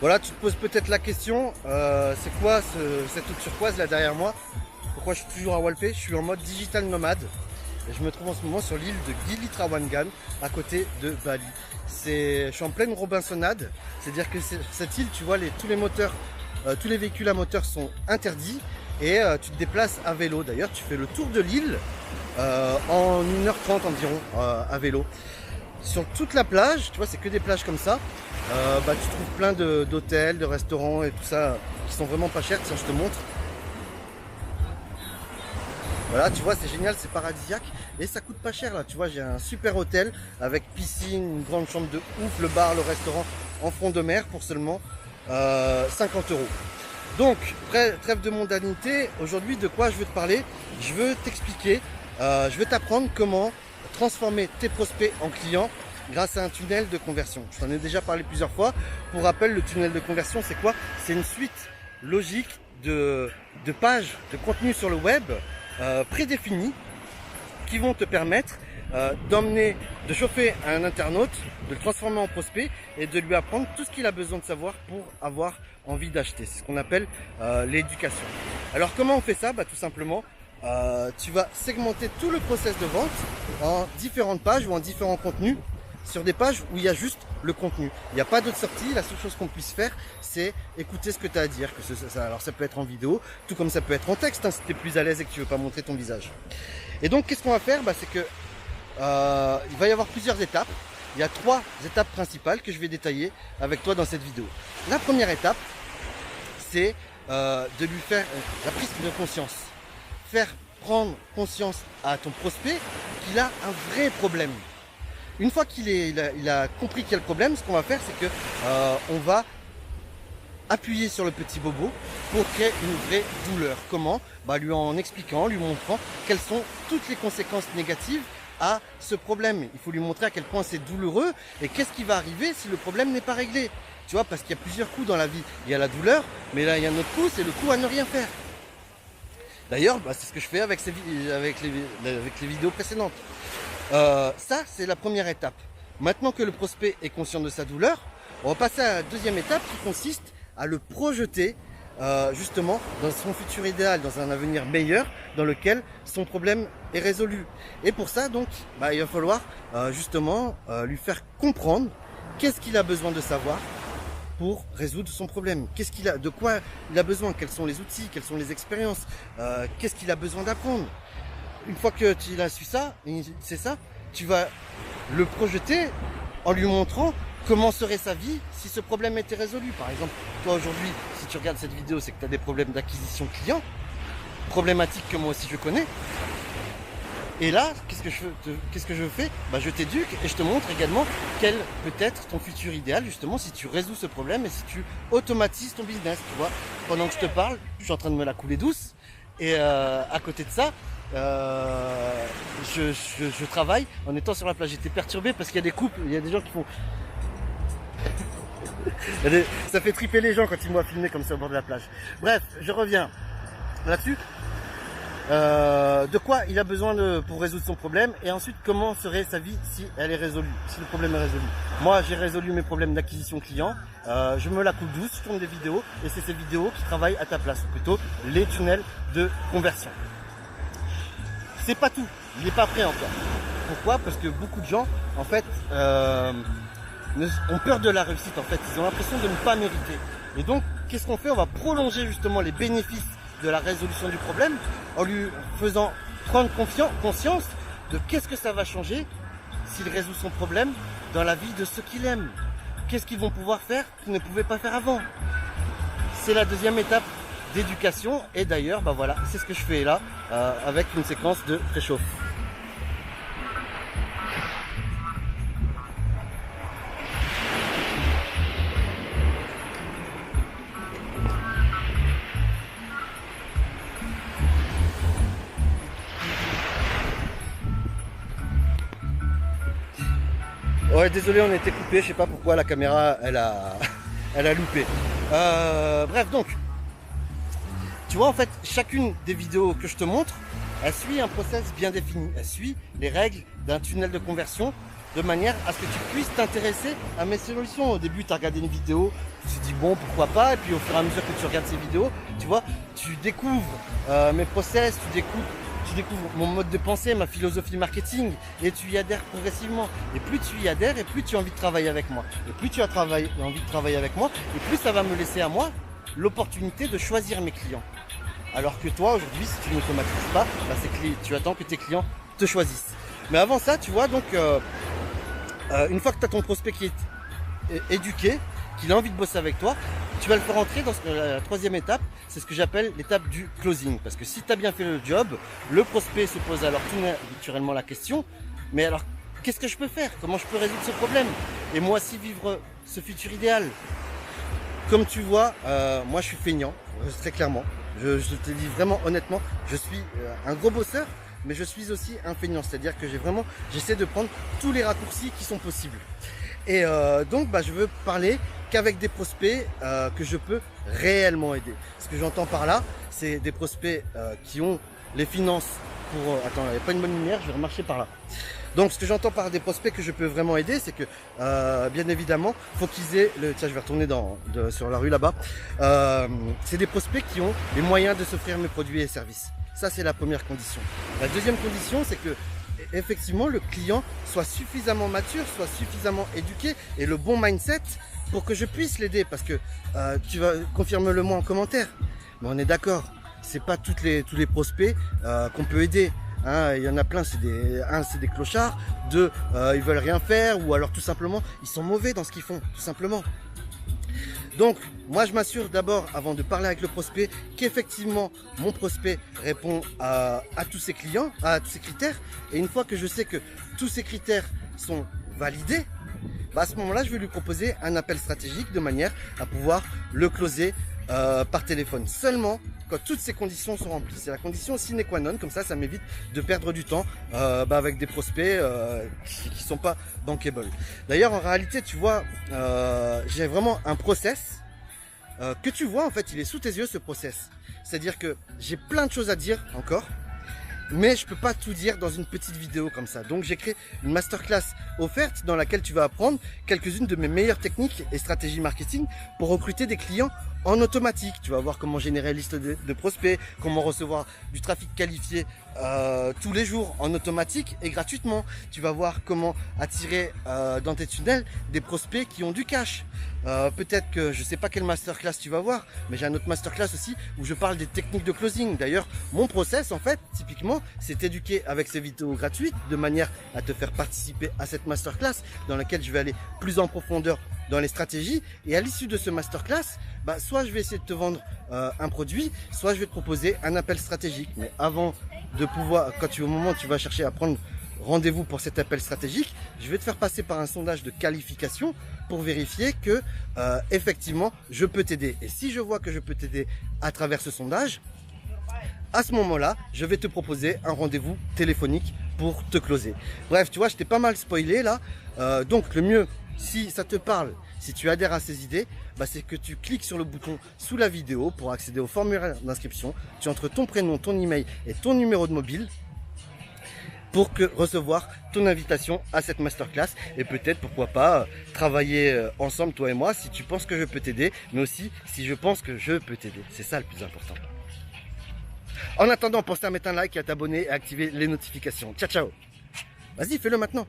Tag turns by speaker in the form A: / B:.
A: Voilà, tu te poses peut-être la question, c'est quoi cette toute turquoise là derrière moi? Pourquoi je suis toujours à Walpé? Je suis en mode digital nomade. Et je me trouve en ce moment sur l'île de Gili Trawangan, à côté de Bali. Je suis en pleine Robinsonade, c'est-à-dire que cette île, tu vois, tous les moteurs, tous les véhicules à moteur sont interdits et tu te déplaces à vélo. D'ailleurs, tu fais le tour de l'île en 1h30 environ à vélo. Sur toute la plage, tu vois, c'est que des plages comme ça. Tu trouves plein d'hôtels, de restaurants et tout ça qui sont vraiment pas chers. Tiens, je te montre. Voilà, tu vois, c'est génial, c'est paradisiaque et ça coûte pas cher là. Tu vois, j'ai un super hôtel avec piscine, une grande chambre de ouf, le bar, le restaurant en front de mer pour seulement 50 euros. Donc, trêve de mondanité. Aujourd'hui, de quoi je veux te parler? Je veux t'expliquer, je veux t'apprendre comment transformer tes prospects en clients grâce à un tunnel de conversion. Je t'en ai déjà parlé plusieurs fois. Pour rappel, le tunnel de conversion, c'est quoi? C'est une suite logique de pages, de contenu sur le web prédéfinis qui vont te permettre de chauffer un internaute, de le transformer en prospect et de lui apprendre tout ce qu'il a besoin de savoir pour avoir envie d'acheter. C'est ce qu'on appelle l'éducation. Alors comment on fait ça? Tout simplement, tu vas segmenter tout le process de vente en différentes pages ou en différents contenus sur des pages où il y a juste le contenu. Il n'y a pas d'autre sortie. La seule chose qu'on puisse faire, c'est écouter ce que tu as à dire. Alors ça peut être en vidéo, tout comme ça peut être en texte, hein, si tu es plus à l'aise et que tu veux pas montrer ton visage. Et donc qu'est-ce qu'on va faire? C'est que il va y avoir plusieurs étapes. Il y a 3 étapes principales que je vais détailler avec toi dans cette vidéo. La première étape, c'est de lui faire la prise de conscience. Faire prendre conscience à ton prospect qu'il a un vrai problème. Une fois qu'il a compris qu'il y a le problème, ce qu'on va faire, c'est que on va appuyer sur le petit bobo pour créer une vraie douleur. Comment? Lui en expliquant, lui montrant quelles sont toutes les conséquences négatives à ce problème. Il faut lui montrer à quel point c'est douloureux et qu'est-ce qui va arriver si le problème n'est pas réglé. Tu vois, parce qu'il y a plusieurs coups dans la vie. Il y a la douleur, mais là il y a un autre coup, c'est le coup à ne rien faire. D'ailleurs, c'est ce que je fais avec les vidéos précédentes. Ça, c'est la première étape. Maintenant que le prospect est conscient de sa douleur, on va passer à la deuxième étape qui consiste à le projeter justement dans son futur idéal, dans un avenir meilleur, dans lequel son problème est résolu. Et pour ça, donc, il va falloir justement lui faire comprendre qu'est-ce qu'il a besoin de savoir pour résoudre son problème. De quoi il a besoin? Quels sont les outils? Quelles sont les expériences? Qu'est-ce qu'il a besoin d'apprendre? Une fois que tu as su ça, c'est ça, tu vas le projeter en lui montrant comment serait sa vie si ce problème était résolu. Par exemple, toi aujourd'hui, si tu regardes cette vidéo, c'est que tu as des problèmes d'acquisition client, problématiques que moi aussi je connais. Et là, qu'est-ce que je fais? Je t'éduque et je te montre également quel peut être ton futur idéal, justement, si tu résous ce problème et si tu automatises ton business. Tu vois, pendant que je te parle, je suis en train de me la couler douce. Et à côté de ça, je travaille en étant sur la plage. J'étais perturbé parce qu'il y a des couples, il y a des gens qui font... Ça fait triper les gens quand ils me voient filmer comme ça au bord de la plage. Bref, je reviens là-dessus. De quoi il a besoin pour résoudre son problème et ensuite comment serait sa vie si elle est résolue, si le problème est résolu. Moi j'ai résolu mes problèmes d'acquisition client, je me la coule douce, je tourne des vidéos et c'est ces vidéos qui travaillent à ta place, ou plutôt les tunnels de conversion. C'est pas tout, il n'est pas prêt encore. Pourquoi? Parce que beaucoup de gens en fait ont peur de la réussite, en fait, ils ont l'impression de ne pas mériter. Et donc qu'est-ce qu'on fait? On va prolonger justement les bénéfices de la résolution du problème en lui faisant prendre conscience de qu'est-ce que ça va changer s'il résout son problème dans la vie de ceux qu'il aime. Qu'est-ce qu'ils vont pouvoir faire qu'ils ne pouvaient pas faire avant. C'est la deuxième étape d'éducation et d'ailleurs voilà, c'est ce que je fais là avec une séquence de préchauffe. Ouais, désolé, on a été coupé, je sais pas pourquoi la caméra elle a loupé. Bref, donc, tu vois en fait, chacune des vidéos que je te montre, elle suit un process bien défini, elle suit les règles d'un tunnel de conversion de manière à ce que tu puisses t'intéresser à mes solutions. Au début, tu as regardé une vidéo, tu te dis bon, pourquoi pas, et puis au fur et à mesure que tu regardes ces vidéos, tu vois, tu découvres mes process, tu découvres mon mode de pensée, ma philosophie marketing, et tu y adhères progressivement. Et plus tu y adhères, et plus tu as envie de travailler avec moi. Et plus tu as envie de travailler avec moi, et plus ça va me laisser à moi l'opportunité de choisir mes clients. Alors que toi, aujourd'hui, si tu n'automatises pas, bah, tu attends que tes clients te choisissent. Mais avant ça, tu vois, donc, une fois que tu as ton prospect qui est éduqué, qu'il a envie de bosser avec toi, tu vas le faire entrer dans la troisième étape, c'est ce que j'appelle l'étape du closing. Parce que si tu as bien fait le job, le prospect se pose alors tout naturellement la question, mais alors, qu'est-ce que je peux faire? Comment je peux résoudre ce problème? Et moi aussi vivre ce futur idéal? Comme tu vois, moi je suis feignant, très clairement. Je te dis vraiment honnêtement, je suis un gros bosseur, mais je suis aussi un feignant. C'est-à-dire que j'essaie de prendre tous les raccourcis qui sont possibles. Et donc, bah, je veux parler qu'avec des prospects que je peux réellement aider. Ce que j'entends par là, c'est des prospects qui ont les finances pour... attends, il n'y a pas une bonne lumière, je vais remarcher par là. Donc, ce que j'entends par des prospects que je peux vraiment aider, c'est que, bien évidemment, faut qu'ils aient le... Tiens, je vais retourner sur la rue là-bas. C'est des prospects qui ont les moyens de s'offrir mes produits et services. Ça, c'est la première condition. La deuxième condition, c'est que, effectivement, le client soit suffisamment mature, soit suffisamment éduqué et le bon mindset pour que je puisse l'aider. Parce que, tu vas confirme-le moi en commentaire. Mais on est d'accord, c'est pas tous les prospects qu'on peut aider. Hein, il y en a plein, c'est des clochards, deux, ils veulent rien faire, ou alors tout simplement, ils sont mauvais dans ce qu'ils font, tout simplement. Donc, moi je m'assure d'abord, avant de parler avec le prospect, qu'effectivement mon prospect répond à tous ses clients, à tous ses critères. Et une fois que je sais que tous ces critères sont validés, bah à ce moment-là, je vais lui proposer un appel stratégique de manière à pouvoir le closer par téléphone. Seulement quand toutes ces conditions sont remplies. C'est la condition sine qua non, comme ça m'évite de perdre du temps avec des prospects qui sont pas bankable. D'ailleurs, en réalité, tu vois, j'ai vraiment un process que tu vois, en fait, il est sous tes yeux, ce process. C'est-à-dire que j'ai plein de choses à dire encore, mais je peux pas tout dire dans une petite vidéo comme ça. Donc j'ai créé une masterclass offerte dans laquelle tu vas apprendre quelques-unes de mes meilleures techniques et stratégies marketing pour recruter des clients en automatique. Tu vas voir comment générer une liste de prospects, comment recevoir du trafic qualifié tous les jours en automatique et gratuitement. Tu vas voir comment attirer dans tes tunnels des prospects qui ont du cash. Peut-être que je sais pas quelle masterclass tu vas voir, mais j'ai un autre masterclass aussi où je parle des techniques de closing. D'ailleurs, mon process en fait, typiquement, c'est t'éduquer avec ces vidéos gratuites de manière à te faire participer à cette masterclass dans laquelle je vais aller plus en profondeur dans les stratégies. Et à l'issue de ce masterclass, bah, soit je vais essayer de te vendre un produit, soit je vais te proposer un appel stratégique. Mais avant de pouvoir, au moment où tu vas chercher à prendre rendez-vous pour cet appel stratégique, je vais te faire passer par un sondage de qualification pour vérifier que effectivement je peux t'aider. Et si je vois que je peux t'aider à travers ce sondage, à ce moment-là, je vais te proposer un rendez-vous téléphonique pour te closer. Bref, tu vois, je t'ai pas mal spoilé là. Donc le mieux, si ça te parle, si tu adhères à ces idées, bah, c'est que tu cliques sur le bouton sous la vidéo pour accéder au formulaire d'inscription. Tu entres ton prénom, ton email et ton numéro de mobile pour recevoir ton invitation à cette masterclass et peut-être, pourquoi pas, travailler ensemble, toi et moi, si tu penses que je peux t'aider, mais aussi si je pense que je peux t'aider. C'est ça le plus important. En attendant, pense à mettre un like, à t'abonner et à activer les notifications. Ciao, ciao. Vas-y, fais-le maintenant.